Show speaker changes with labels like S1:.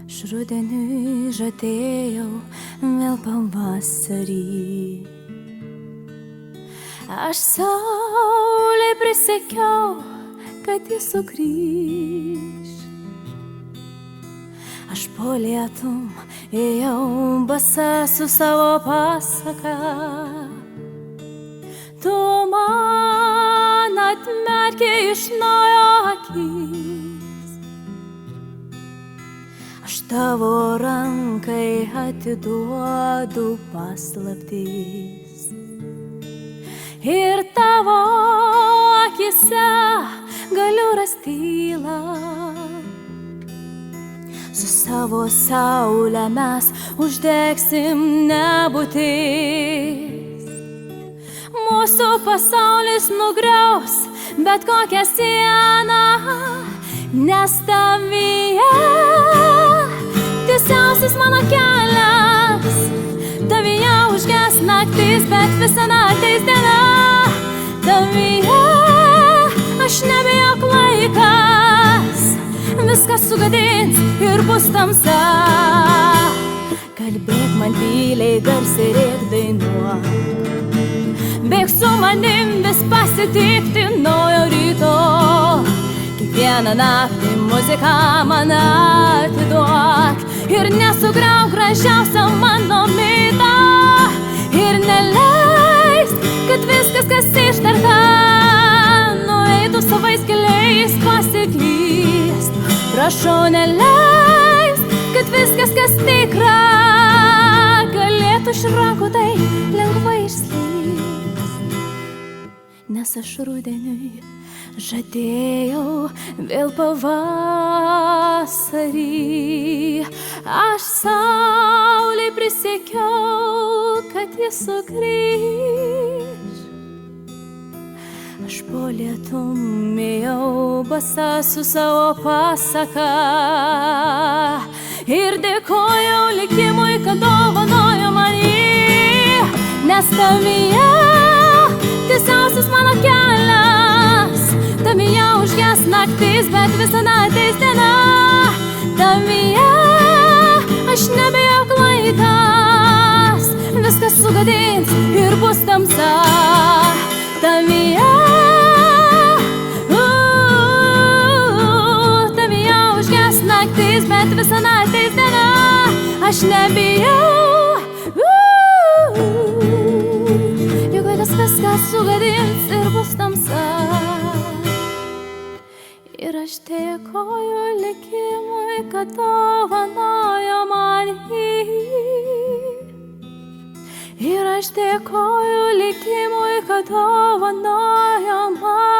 S1: Rudeniui žadėjau vėl pavasarį. Aš saulei prisiekiau, kad jis sugrįš. Aš po lietum ėjau basa su savo pasaka. Tu man atmerkei iš naujo akis. Aš tavo rankai atiduodu paslaptis. Ir tavo akise galiu rasti tylą. Su savo saule mes uždegsim nebūtis. Mūsų pasaulis nugriaus bet kokią sieną, nes tavyje tiesiausias mano kelias. Tavyje užges naktis, bet visada ateis diena. Tavyje aš nebijok laikas, viskas sugadins ir bus tamsa. Kalbėk man tyliai, garsiai rėk dainuok. Bėk su manim vis pasitikti naujo ryto. Kiekvieną naktį muziką man atiduok. Ir nesugriauk gražiausią mano mitą. Ir neleisk, kad viskas, kas ištarta, nueitų savais keliais pasiklyst. Prašau, neleisk, kad viskas, kas tikra, galėtų iš rankų tai lengvai išslyst. Nes aš rudeniui žadėjau vėl pavasarį. Aš saulei prisiekiau, kad jis sugrįš. Aš po lietum ėjau basa su savo pasaka. Ir dėkojau likimui, kad dovanojo man jį. Nes tavyje tiesiausias mano kelias. Tavyje užges naktis, bet visada ateis diena. Tavyje aš nebijok laikas, viskas sugadins ir bus tamsa. Tavyje tavyje užges naktis, bet visada ateis diena. Aš nebijau, juk laikas viskas sugadins ir bus tamsa. Ir aš dėkoju likimui, kad dovanojo man jį. Ir aš dėkoju likimui, kad dovanojo man